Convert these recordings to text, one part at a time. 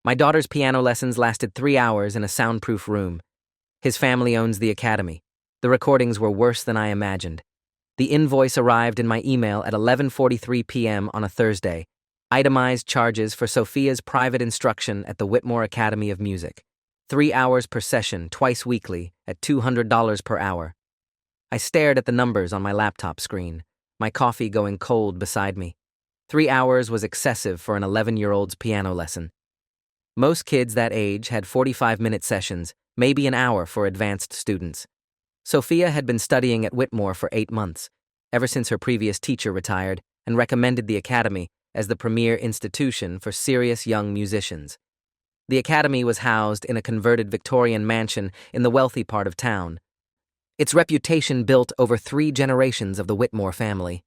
My daughter's piano lessons lasted 3 hours in a soundproof room. His family owns the academy. The recordings were worse than I imagined. The invoice arrived in my email at 11:43 p.m. on a Thursday. Itemized charges for Sophia's private instruction at the Whitmore Academy of Music. 3 hours per session, twice weekly, at $200 per hour. I stared at the numbers on my laptop screen, my coffee going cold beside me. 3 hours was excessive for an 11-year-old's piano lesson. Most kids that age had 45-minute sessions, maybe an hour for advanced students. Sophia had been studying at Whitmore for 8 months, ever since her previous teacher retired and recommended the academy as the premier institution for serious young musicians. The academy was housed in a converted Victorian mansion in the wealthy part of town. Its reputation built over 3 generations of the Whitmore family.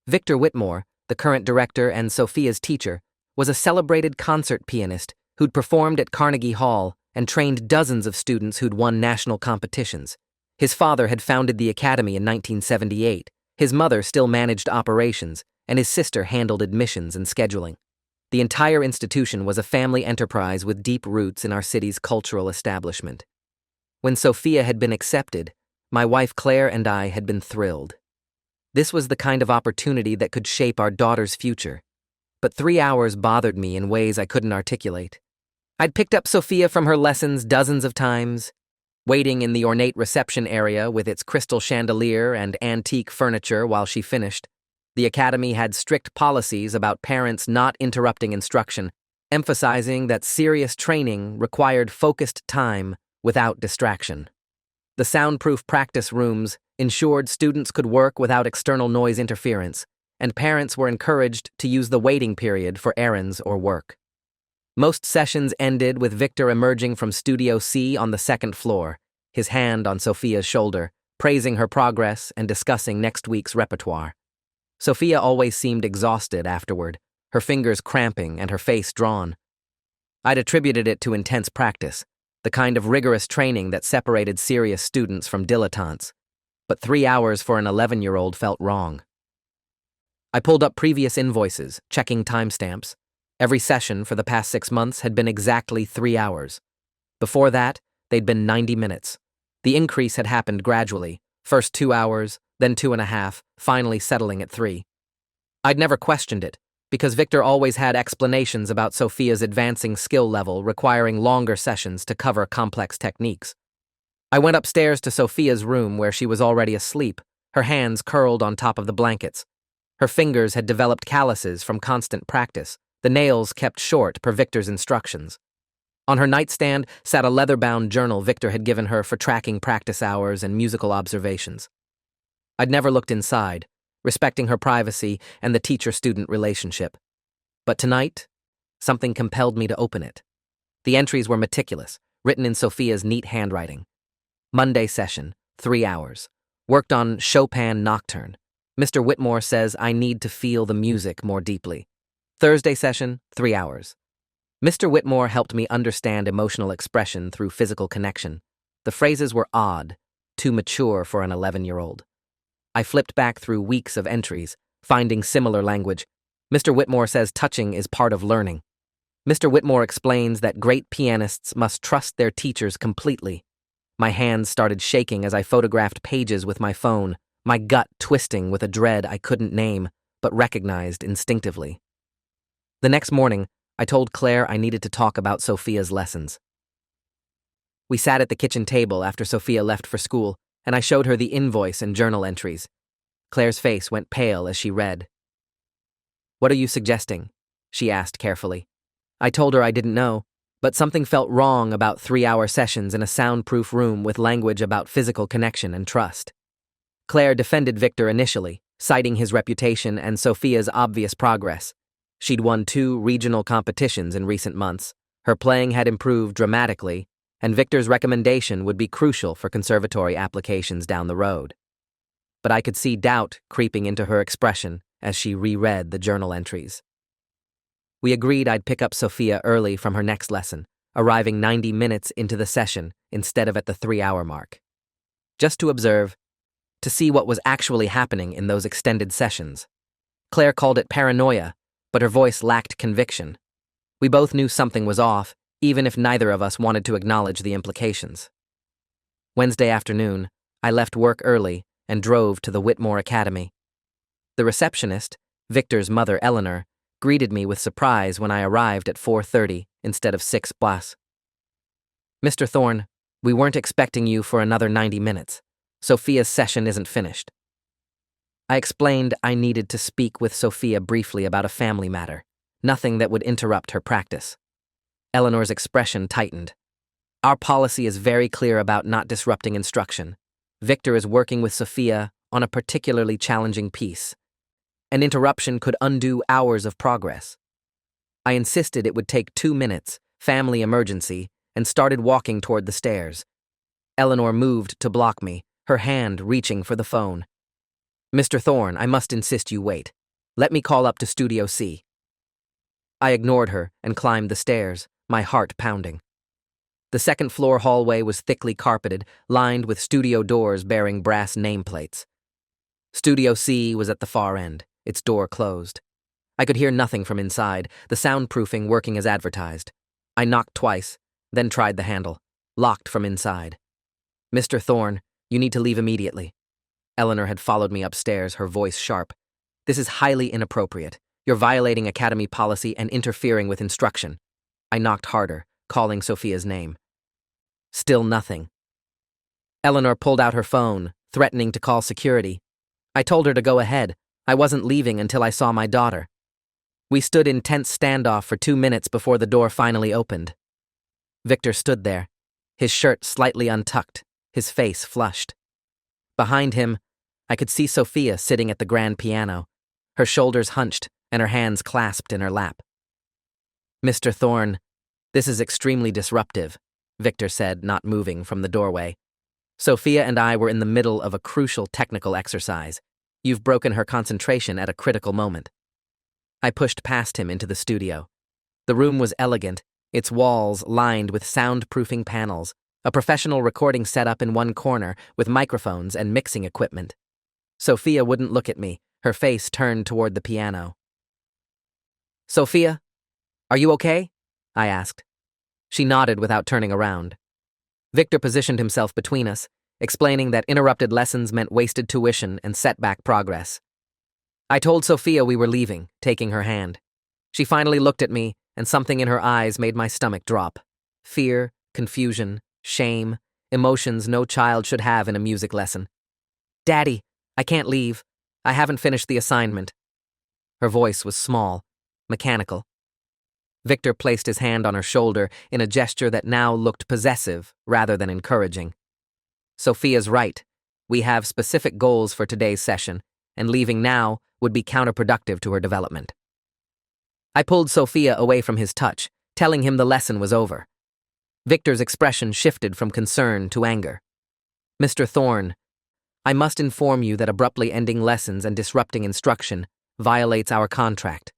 Victor Whitmore, the current director and Sophia's teacher, was a celebrated concert pianist who'd performed at Carnegie Hall and trained dozens of students who'd won national competitions. His father had founded the academy in 1978, his mother still managed operations, and his sister handled admissions and scheduling. The entire institution was a family enterprise with deep roots in our city's cultural establishment. When Sophia had been accepted, my wife Claire and I had been thrilled. This was the kind of opportunity that could shape our daughter's future. But 3 hours bothered me in ways I couldn't articulate. I'd picked up Sophia from her lessons dozens of times, waiting in the ornate reception area with its crystal chandelier and antique furniture while she finished. The academy had strict policies about parents not interrupting instruction, emphasizing that serious training required focused time without distraction. The soundproof practice rooms ensured students could work without external noise interference, and parents were encouraged to use the waiting period for errands or work. Most sessions ended with Victor emerging from Studio C on the 2nd floor, his hand on Sophia's shoulder, praising her progress and discussing next week's repertoire. Sophia always seemed exhausted afterward, her fingers cramping and her face drawn. I'd attributed it to intense practice, the kind of rigorous training that separated serious students from dilettantes. But 3 hours for an 11-year-old felt wrong. I pulled up previous invoices, checking timestamps. Every session for the past 6 months had been exactly 3 hours. Before that, they'd been 90 minutes. The increase had happened gradually, first 2 hours, then 2.5, finally settling at 3. I'd never questioned it, because Victor always had explanations about Sophia's advancing skill level requiring longer sessions to cover complex techniques. I went upstairs to Sophia's room where she was already asleep, her hands curled on top of the blankets. Her fingers had developed calluses from constant practice, the nails kept short per Victor's instructions. On her nightstand sat a leather-bound journal Victor had given her for tracking practice hours and musical observations. I'd never looked inside, respecting her privacy and the teacher-student relationship. But tonight, something compelled me to open it. The entries were meticulous, written in Sophia's neat handwriting. Monday session, 3 hours. Worked on Chopin Nocturne. Mr. Whitmore says I need to feel the music more deeply. Thursday session, 3 hours. Mr. Whitmore helped me understand emotional expression through physical connection. The phrases were odd, too mature for an 11-year-old. I flipped back through weeks of entries, finding similar language. Mr. Whitmore says touching is part of learning. Mr. Whitmore explains that great pianists must trust their teachers completely. My hands started shaking as I photographed pages with my phone, my gut twisting with a dread I couldn't name, but recognized instinctively. The next morning, I told Claire I needed to talk about Sophia's lessons. We sat at the kitchen table after Sophia left for school, and I showed her the invoice and journal entries. Claire's face went pale as she read. "What are you suggesting?" she asked carefully. I told her I didn't know, but something felt wrong about 3-hour sessions in a soundproof room with language about physical connection and trust. Claire defended Victor initially, citing his reputation and Sophia's obvious progress. She'd won 2 regional competitions in recent months, her playing had improved dramatically, and Victor's recommendation would be crucial for conservatory applications down the road. But I could see doubt creeping into her expression as she reread the journal entries. We agreed I'd pick up Sophia early from her next lesson, arriving 90 minutes into the session instead of at the 3-hour mark. Just to observe, to see what was actually happening in those extended sessions. Claire called it paranoia, but her voice lacked conviction. We both knew something was off, even if neither of us wanted to acknowledge the implications. Wednesday afternoon, I left work early and drove to the Whitmore Academy. The receptionist, Victor's mother Eleanor, greeted me with surprise when I arrived at 4:30 instead of 6 plus. "Mr. Thorne, we weren't expecting you for another 90 minutes. Sophia's session isn't finished." I explained I needed to speak with Sophia briefly about a family matter, nothing that would interrupt her practice. Eleanor's expression tightened. "Our policy is very clear about not disrupting instruction. Victor is working with Sophia on a particularly challenging piece. An interruption could undo hours of progress." I insisted it would take 2 minutes, family emergency, and started walking toward the stairs. Eleanor moved to block me, her hand reaching for the phone. "Mr. Thorne, I must insist you wait. Let me call up to Studio C." I ignored her and climbed the stairs, my heart pounding. The second-floor hallway was thickly carpeted, lined with studio doors bearing brass nameplates. Studio C was at the far end, its door closed. I could hear nothing from inside, the soundproofing working as advertised. I knocked twice, then tried the handle, locked from inside. "Mr. Thorne, you need to leave immediately." Eleanor had followed me upstairs, her voice sharp. "This is highly inappropriate. You're violating academy policy and interfering with instruction." I knocked harder, calling Sophia's name. Still nothing. Eleanor pulled out her phone, threatening to call security. I told her to go ahead. I wasn't leaving until I saw my daughter. We stood in tense standoff for 2 minutes before the door finally opened. Victor stood there, his shirt slightly untucked, his face flushed. Behind him, I could see Sophia sitting at the grand piano, her shoulders hunched and her hands clasped in her lap. "Mr. Thorne, this is extremely disruptive," Victor said, not moving from the doorway. "Sophia and I were in the middle of a crucial technical exercise. You've broken her concentration at a critical moment." I pushed past him into the studio. The room was elegant, its walls lined with soundproofing panels, a professional recording setup in one corner with microphones and mixing equipment. Sophia wouldn't look at me, her face turned toward the piano. "Sophia, are you okay?" I asked. She nodded without turning around. Victor positioned himself between us, explaining that interrupted lessons meant wasted tuition and setback progress. I told Sophia we were leaving, taking her hand. She finally looked at me, and something in her eyes made my stomach drop. Fear, confusion, shame, emotions no child should have in a music lesson. "Daddy, I can't leave. I haven't finished the assignment." Her voice was small, mechanical. Victor placed his hand on her shoulder in a gesture that now looked possessive rather than encouraging. "Sophia's right. We have specific goals for today's session, and leaving now would be counterproductive to her development." I pulled Sophia away from his touch, telling him the lesson was over. Victor's expression shifted from concern to anger. "Mr. Thorne, I must inform you that abruptly ending lessons and disrupting instruction violates our contract.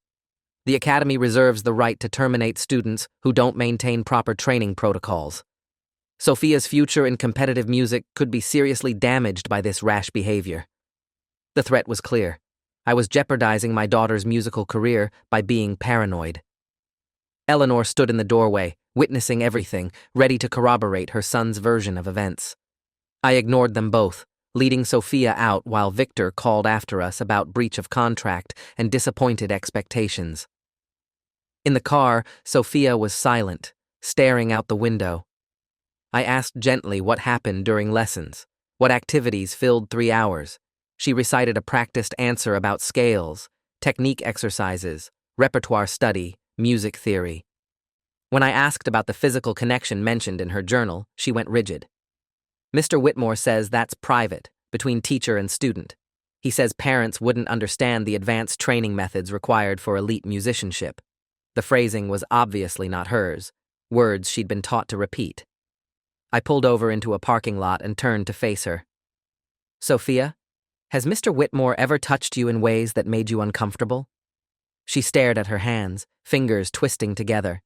The Academy reserves the right to terminate students who don't maintain proper training protocols. Sophia's future in competitive music could be seriously damaged by this rash behavior." The threat was clear. I was jeopardizing my daughter's musical career by being paranoid. Eleanor stood in the doorway, witnessing everything, ready to corroborate her son's version of events. I ignored them both, leading Sophia out while Victor called after us about breach of contract and disappointed expectations. In the car, Sophia was silent, staring out the window. I asked gently what happened during lessons, what activities filled 3 hours. She recited a practiced answer about scales, technique exercises, repertoire study, music theory. When I asked about the physical connection mentioned in her journal, she went rigid. "Mr. Whitmore says that's private, between teacher and student. He says parents wouldn't understand the advanced training methods required for elite musicianship." The phrasing was obviously not hers, words she'd been taught to repeat. I pulled over into a parking lot and turned to face her. "Sophia, has Mr. Whitmore ever touched you in ways that made you uncomfortable?" She stared at her hands, fingers twisting together.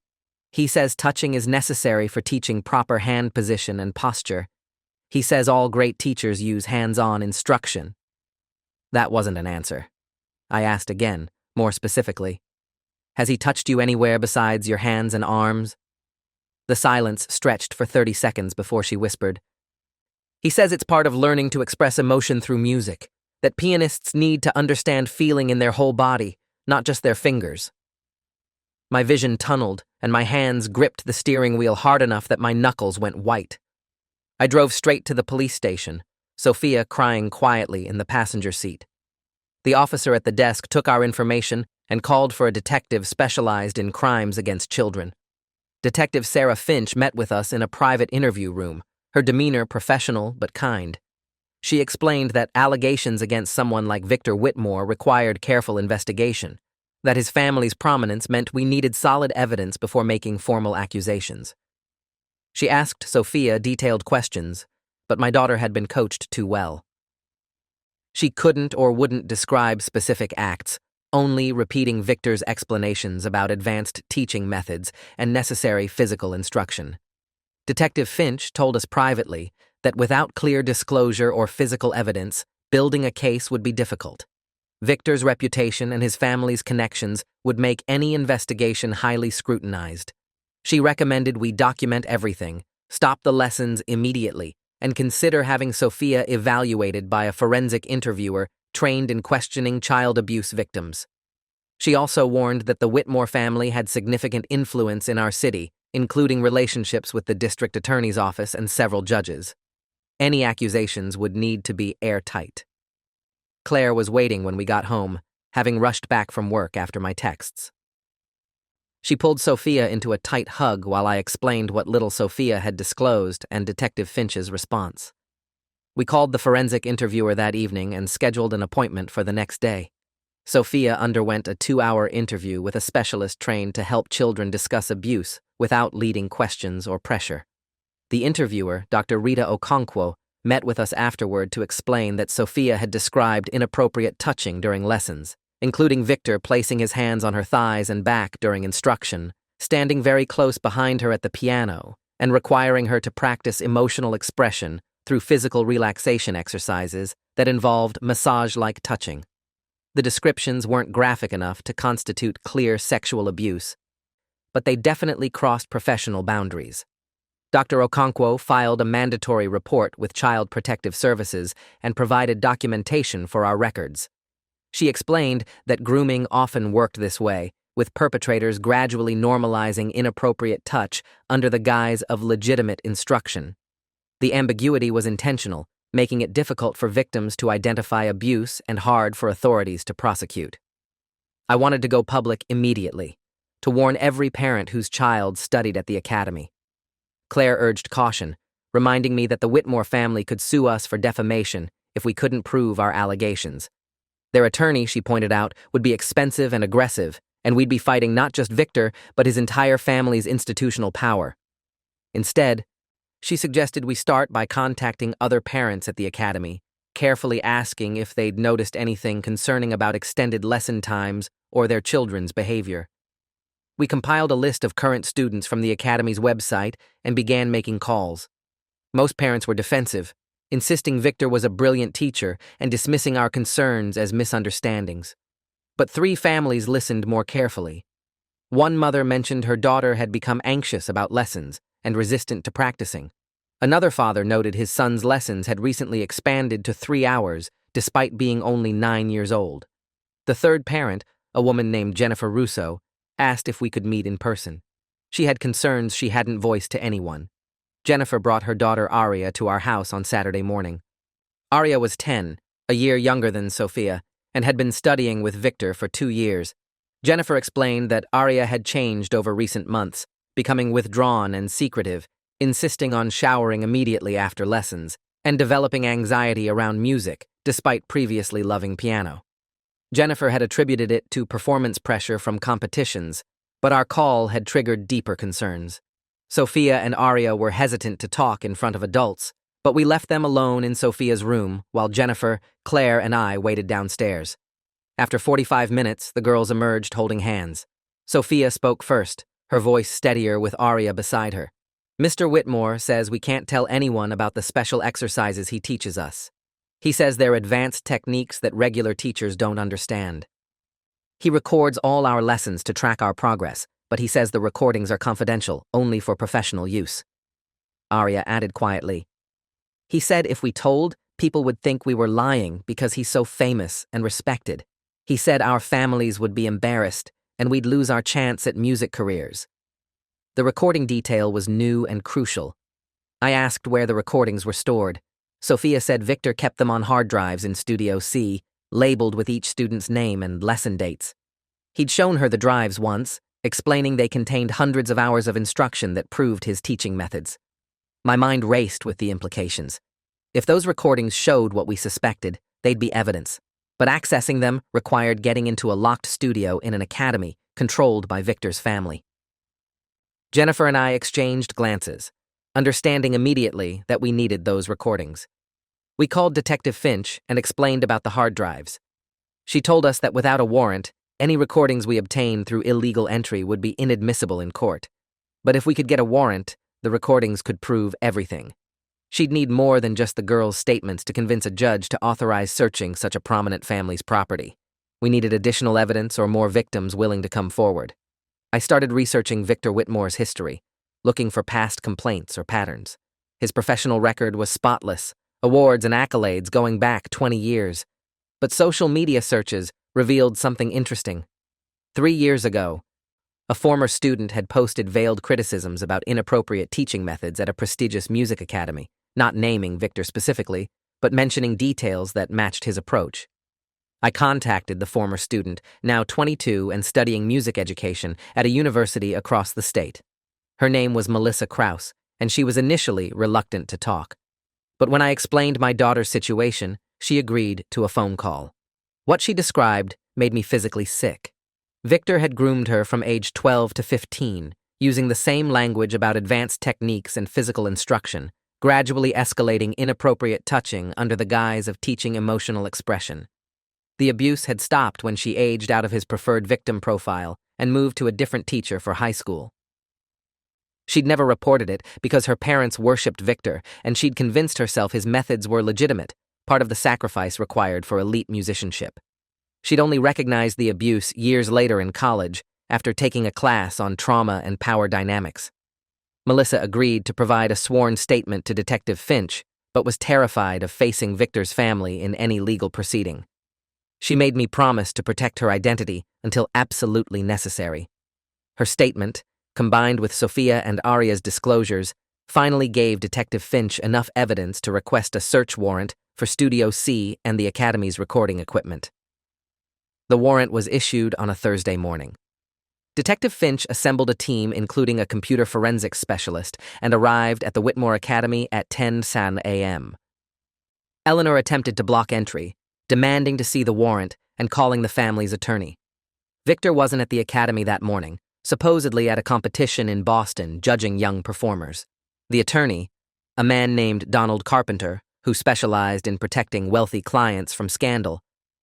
"He says touching is necessary for teaching proper hand position and posture. He says all great teachers use hands-on instruction." That wasn't an answer. I asked again, more specifically. Has he touched you anywhere besides your hands and arms? The silence stretched for 30 seconds before she whispered, He says it's part of learning to express emotion through music, that pianists need to understand feeling in their whole body, not just their fingers. My vision tunneled, and my hands gripped the steering wheel hard enough that my knuckles went white. I drove straight to the police station, Sophia crying quietly in the passenger seat. The officer at the desk took our information and called for a detective specialized in crimes against children. Detective Sarah Finch met with us in a private interview room, her demeanor professional but kind. She explained that allegations against someone like Victor Whitmore required careful investigation, that his family's prominence meant we needed solid evidence before making formal accusations. She asked Sophia detailed questions, but my daughter had been coached too well. She couldn't or wouldn't describe specific acts, only repeating Victor's explanations about advanced teaching methods and necessary physical instruction. Detective Finch told us privately that without clear disclosure or physical evidence, building a case would be difficult. Victor's reputation and his family's connections would make any investigation highly scrutinized. She recommended we document everything, stop the lessons immediately, and consider having Sophia evaluated by a forensic interviewer trained in questioning child abuse victims. She also warned that the Whitmore family had significant influence in our city, including relationships with the district attorney's office and several judges. Any accusations would need to be airtight. Claire was waiting when we got home, having rushed back from work after my texts. She pulled Sophia into a tight hug while I explained what little Sophia had disclosed and Detective Finch's response. We called the forensic interviewer that evening and scheduled an appointment for the next day. Sophia underwent a 2-hour interview with a specialist trained to help children discuss abuse without leading questions or pressure. The interviewer, Dr. Rita Okonkwo, met with us afterward to explain that Sophia had described inappropriate touching during lessons, including Victor placing his hands on her thighs and back during instruction, standing very close behind her at the piano, and requiring her to practice emotional expression through physical relaxation exercises that involved massage-like touching. The descriptions weren't graphic enough to constitute clear sexual abuse, but they definitely crossed professional boundaries. Dr. Okonkwo filed a mandatory report with Child Protective Services and provided documentation for our records. She explained that grooming often worked this way, with perpetrators gradually normalizing inappropriate touch under the guise of legitimate instruction. The ambiguity was intentional, making it difficult for victims to identify abuse and hard for authorities to prosecute. I wanted to go public immediately, to warn every parent whose child studied at the academy. Claire urged caution, reminding me that the Whitmore family could sue us for defamation if we couldn't prove our allegations. Their attorney, she pointed out, would be expensive and aggressive, and we'd be fighting not just Victor, but his entire family's institutional power. Instead, she suggested we start by contacting other parents at the academy, carefully asking if they'd noticed anything concerning about extended lesson times or their children's behavior. We compiled a list of current students from the academy's website and began making calls. Most parents were defensive, insisting Victor was a brilliant teacher and dismissing our concerns as misunderstandings. But 3 families listened more carefully. One mother mentioned her daughter had become anxious about lessons and resistant to practicing. Another father noted his son's lessons had recently expanded to 3 hours, despite being only 9 years old. The third parent, a woman named Jennifer Russo, asked if we could meet in person. She had concerns she hadn't voiced to anyone. Jennifer brought her daughter Aria to our house on Saturday morning. Aria was 10, a year younger than Sophia, and had been studying with Victor for 2 years. Jennifer explained that Aria had changed over recent months, becoming withdrawn and secretive, insisting on showering immediately after lessons, and developing anxiety around music, despite previously loving piano. Jennifer had attributed it to performance pressure from competitions, but our call had triggered deeper concerns. Sophia and Aria were hesitant to talk in front of adults, but we left them alone in Sophia's room while Jennifer, Claire, and I waited downstairs. After 45 minutes, the girls emerged holding hands. Sophia spoke first, her voice steadier with Aria beside her. Mr. Whitmore says we can't tell anyone about the special exercises he teaches us. He says they're advanced techniques that regular teachers don't understand. He records all our lessons to track our progress, but he says the recordings are confidential, only for professional use. Arya added quietly. He said if we told, people would think we were lying because he's so famous and respected. He said our families would be embarrassed and we'd lose our chance at music careers. The recording detail was new and crucial. I asked where the recordings were stored. Sophia said Victor kept them on hard drives in Studio C, labeled with each student's name and lesson dates. He'd shown her the drives once, explaining they contained hundreds of hours of instruction that proved his teaching methods. My mind raced with the implications. If those recordings showed what we suspected, they'd be evidence. But accessing them required getting into a locked studio in an academy controlled by Victor's family. Jennifer and I exchanged glances, understanding immediately that we needed those recordings. We called Detective Finch and explained about the hard drives. She told us that without a warrant, any recordings we obtained through illegal entry would be inadmissible in court. But if we could get a warrant, the recordings could prove everything. She'd need more than just the girl's statements to convince a judge to authorize searching such a prominent family's property. We needed additional evidence or more victims willing to come forward. I started researching Victor Whitmore's history, looking for past complaints or patterns. His professional record was spotless, awards and accolades going back 20 years. But social media searches revealed something interesting. 3 years ago, a former student had posted veiled criticisms about inappropriate teaching methods at a prestigious music academy, not naming Victor specifically, but mentioning details that matched his approach. I contacted the former student, now 22 and studying music education at a university across the state. Her name was Melissa Krause, and she was initially reluctant to talk. But when I explained my daughter's situation, she agreed to a phone call. What she described made me physically sick. Victor had groomed her from age 12 to 15, using the same language about advanced techniques and physical instruction, gradually escalating inappropriate touching under the guise of teaching emotional expression. The abuse had stopped when she aged out of his preferred victim profile and moved to a different teacher for high school. She'd never reported it because her parents worshipped Victor, and she'd convinced herself his methods were legitimate, part of the sacrifice required for elite musicianship. She'd only recognized the abuse years later in college, after taking a class on trauma and power dynamics. Melissa agreed to provide a sworn statement to Detective Finch, but was terrified of facing Victor's family in any legal proceeding. She made me promise to protect her identity until absolutely necessary. Her statement, combined with Sophia and Arya's disclosures, finally gave Detective Finch enough evidence to request a search warrant for Studio C and the Academy's recording equipment. The warrant was issued on a Thursday morning. Detective Finch assembled a team including a computer forensics specialist and arrived at the Whitmore Academy at 10 a.m. Eleanor attempted to block entry, demanding to see the warrant and calling the family's attorney. Victor wasn't at the academy that morning, supposedly at a competition in Boston judging young performers. The attorney, a man named Donald Carpenter, who specialized in protecting wealthy clients from scandal,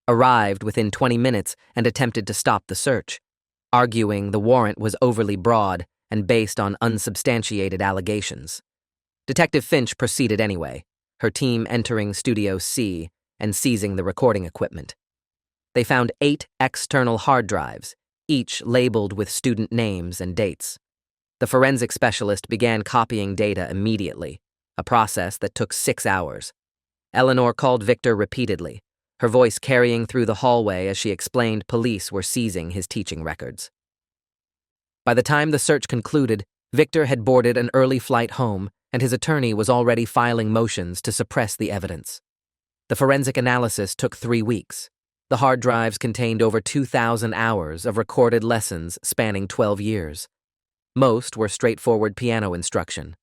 arrived within 20 minutes and attempted to stop the search, arguing the warrant was overly broad and based on unsubstantiated allegations. Detective Finch proceeded anyway, her team entering Studio C and seizing the recording equipment. They found 8 external hard drives, each labeled with student names and dates. The forensic specialist began copying data immediately, a process that took 6 hours. Eleanor called Victor repeatedly, her voice carrying through the hallway as she explained police were seizing his teaching records. By the time the search concluded, Victor had boarded an early flight home, and his attorney was already filing motions to suppress the evidence. The forensic analysis took 3 weeks. The hard drives contained over 2,000 hours of recorded lessons spanning 12 years. Most were straightforward piano instruction.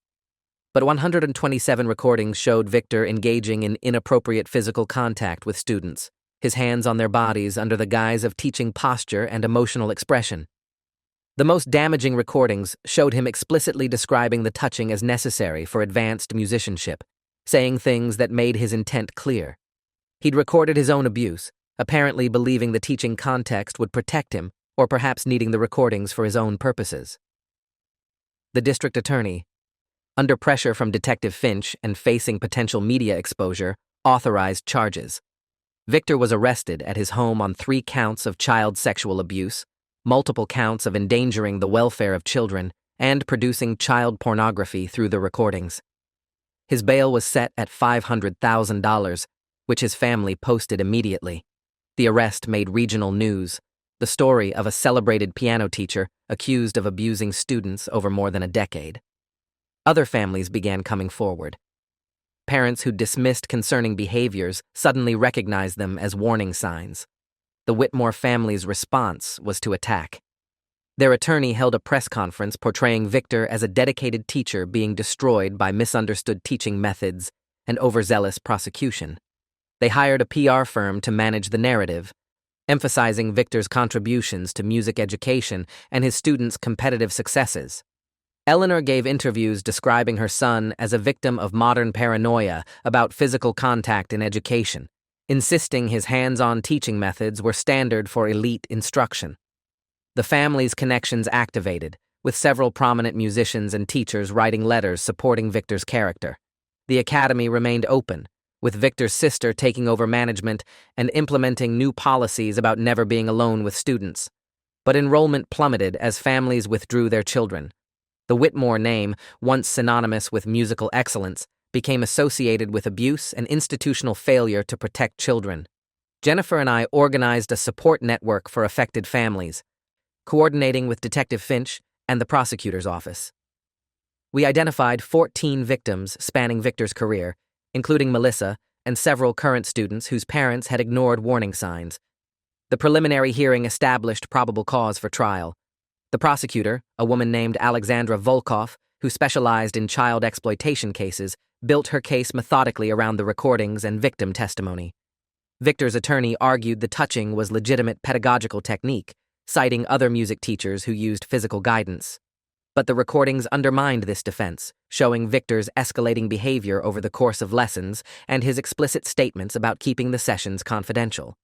But 127 recordings showed Victor engaging in inappropriate physical contact with students, his hands on their bodies under the guise of teaching posture and emotional expression. The most damaging recordings showed him explicitly describing the touching as necessary for advanced musicianship, saying things that made his intent clear. He'd recorded his own abuse, apparently believing the teaching context would protect him, or perhaps needing the recordings for his own purposes. The district attorney, under pressure from Detective Finch and facing potential media exposure, authorized charges. Victor was arrested at his home on 3 counts of child sexual abuse, multiple counts of endangering the welfare of children, and producing child pornography through the recordings. His bail was set at $500,000, which his family posted immediately. The arrest made regional news, the story of a celebrated piano teacher accused of abusing students over more than a decade. Other families began coming forward. Parents who dismissed concerning behaviors suddenly recognized them as warning signs. The Whitmore family's response was to attack. Their attorney held a press conference portraying Victor as a dedicated teacher being destroyed by misunderstood teaching methods and overzealous prosecution. They hired a PR firm to manage the narrative, emphasizing Victor's contributions to music education and his students' competitive successes. Eleanor gave interviews describing her son as a victim of modern paranoia about physical contact in education, insisting his hands-on teaching methods were standard for elite instruction. The family's connections activated, with several prominent musicians and teachers writing letters supporting Victor's character. The academy remained open, with Victor's sister taking over management and implementing new policies about never being alone with students. But enrollment plummeted as families withdrew their children. The Whitmore name, once synonymous with musical excellence, became associated with abuse and institutional failure to protect children. Jennifer and I organized a support network for affected families, coordinating with Detective Finch and the prosecutor's office. We identified 14 victims spanning Victor's career, including Melissa and several current students whose parents had ignored warning signs. The preliminary hearing established probable cause for trial. The prosecutor, a woman named Alexandra Volkov, who specialized in child exploitation cases, built her case methodically around the recordings and victim testimony. Victor's attorney argued the touching was legitimate pedagogical technique, citing other music teachers who used physical guidance. But the recordings undermined this defense, showing Victor's escalating behavior over the course of lessons and his explicit statements about keeping the sessions confidential.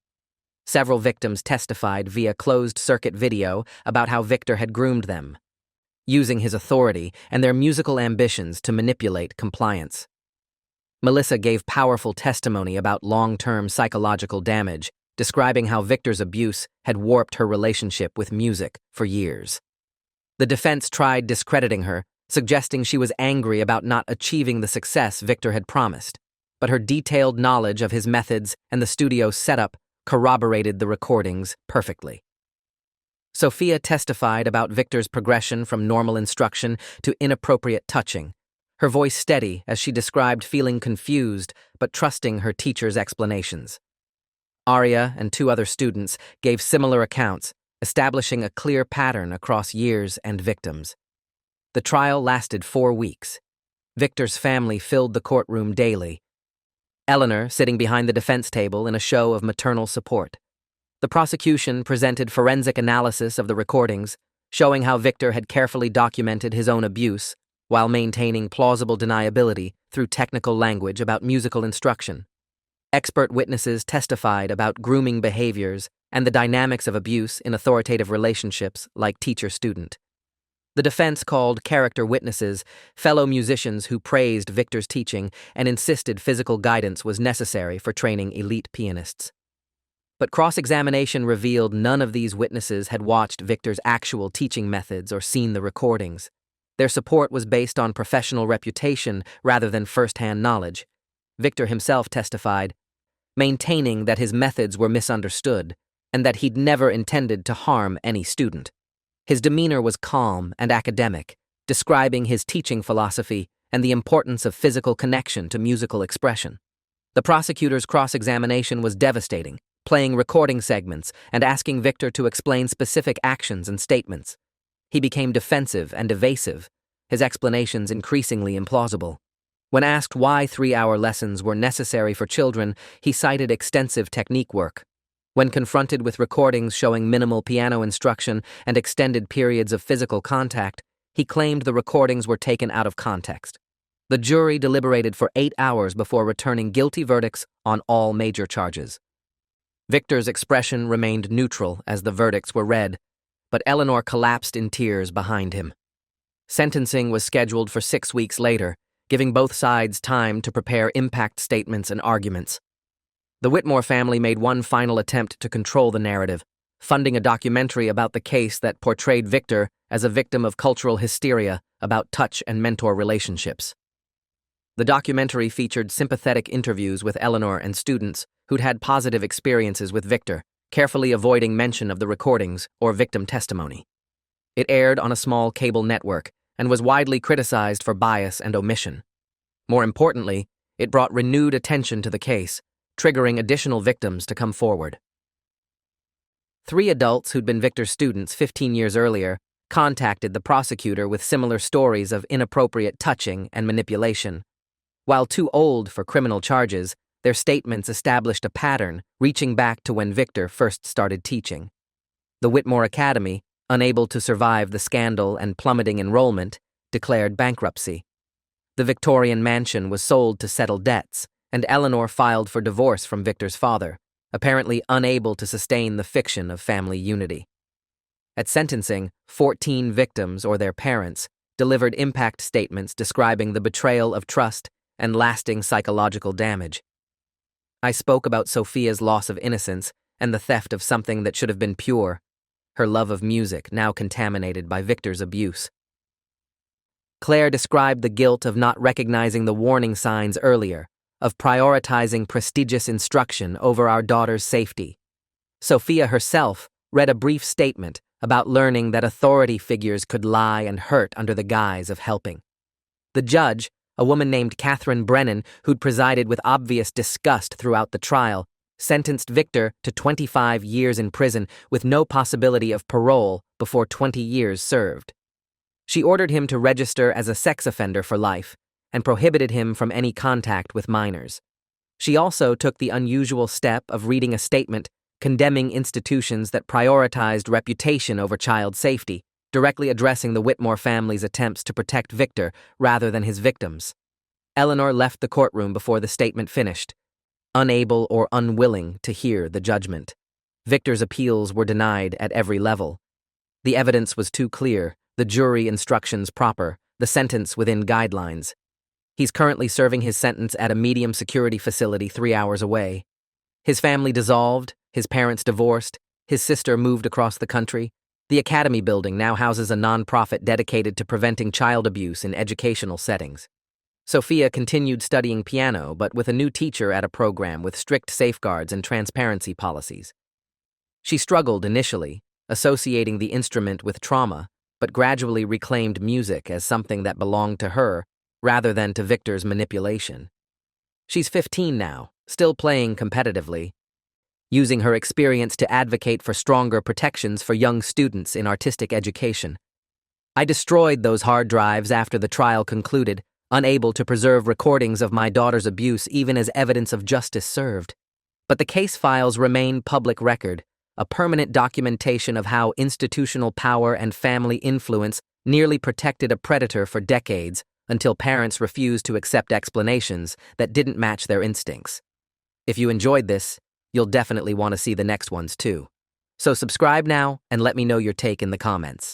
Several victims testified via closed-circuit video about how Victor had groomed them, using his authority and their musical ambitions to manipulate compliance. Melissa gave powerful testimony about long-term psychological damage, describing how Victor's abuse had warped her relationship with music for years. The defense tried discrediting her, suggesting she was angry about not achieving the success Victor had promised, but her detailed knowledge of his methods and the studio's setup corroborated the recordings perfectly. Sophia testified about Victor's progression from normal instruction to inappropriate touching, her voice steady as she described feeling confused but trusting her teacher's explanations. Aria and 2 other students gave similar accounts, establishing a clear pattern across years and victims. The trial lasted 4 weeks. Victor's family filled the courtroom daily, Eleanor sitting behind the defense table in a show of maternal support. The prosecution presented forensic analysis of the recordings, showing how Victor had carefully documented his own abuse while maintaining plausible deniability through technical language about musical instruction. Expert witnesses testified about grooming behaviors and the dynamics of abuse in authoritative relationships like teacher-student. The defense called character witnesses fellow musicians who praised Victor's teaching and insisted physical guidance was necessary for training elite pianists. But cross-examination revealed none of these witnesses had watched Victor's actual teaching methods or seen the recordings. Their support was based on professional reputation rather than first-hand knowledge. Victor himself testified, maintaining that his methods were misunderstood and that he'd never intended to harm any student. His demeanor was calm and academic, describing his teaching philosophy and the importance of physical connection to musical expression. The prosecutor's cross-examination was devastating, playing recording segments and asking Victor to explain specific actions and statements. He became defensive and evasive, his explanations increasingly implausible. When asked why 3-hour lessons were necessary for children, he cited extensive technique work. When confronted with recordings showing minimal piano instruction and extended periods of physical contact, he claimed the recordings were taken out of context. The jury deliberated for 8 hours before returning guilty verdicts on all major charges. Victor's expression remained neutral as the verdicts were read, but Eleanor collapsed in tears behind him. Sentencing was scheduled for 6 weeks later, giving both sides time to prepare impact statements and arguments. The Whitmore family made one final attempt to control the narrative, funding a documentary about the case that portrayed Victor as a victim of cultural hysteria about touch and mentor relationships. The documentary featured sympathetic interviews with Eleanor and students who'd had positive experiences with Victor, carefully avoiding mention of the recordings or victim testimony. It aired on a small cable network and was widely criticized for bias and omission. More importantly, it brought renewed attention to the case, triggering additional victims to come forward. 3 adults who'd been Victor's students 15 years earlier contacted the prosecutor with similar stories of inappropriate touching and manipulation. While too old for criminal charges, their statements established a pattern reaching back to when Victor first started teaching. The Whitmore Academy, unable to survive the scandal and plummeting enrollment, declared bankruptcy. The Victorian mansion was sold to settle debts, and Eleanor filed for divorce from Victor's father, apparently unable to sustain the fiction of family unity. At sentencing, 14 victims or their parents delivered impact statements describing the betrayal of trust and lasting psychological damage. I spoke about Sophia's loss of innocence and the theft of something that should have been pure, her love of music now contaminated by Victor's abuse. Claire described the guilt of not recognizing the warning signs earlier, of prioritizing prestigious instruction over our daughter's safety. Sophia herself read a brief statement about learning that authority figures could lie and hurt under the guise of helping. The judge, a woman named Catherine Brennan, who'd presided with obvious disgust throughout the trial, sentenced Victor to 25 years in prison with no possibility of parole before 20 years served. She ordered him to register as a sex offender for life and prohibited him from any contact with minors. She also took the unusual step of reading a statement condemning institutions that prioritized reputation over child safety, directly addressing the Whitmore family's attempts to protect Victor rather than his victims. Eleanor left the courtroom before the statement finished, unable or unwilling to hear the judgment. Victor's appeals were denied at every level. The evidence was too clear, the jury instructions proper, the sentence within guidelines. He's currently serving his sentence at a medium security facility 3 hours away. His family dissolved, his parents divorced, his sister moved across the country. The Academy building now houses a nonprofit dedicated to preventing child abuse in educational settings. Sophia continued studying piano, but with a new teacher at a program with strict safeguards and transparency policies. She struggled initially, associating the instrument with trauma, but gradually reclaimed music as something that belonged to her rather than to Victor's manipulation. She's 15 now, still playing competitively, using her experience to advocate for stronger protections for young students in artistic education. I destroyed those hard drives after the trial concluded, unable to preserve recordings of my daughter's abuse even as evidence of justice served. But the case files remain public record, a permanent documentation of how institutional power and family influence nearly protected a predator for decades until parents refused to accept explanations that didn't match their instincts. If you enjoyed this, you'll definitely want to see the next ones too. So subscribe now and let me know your take in the comments.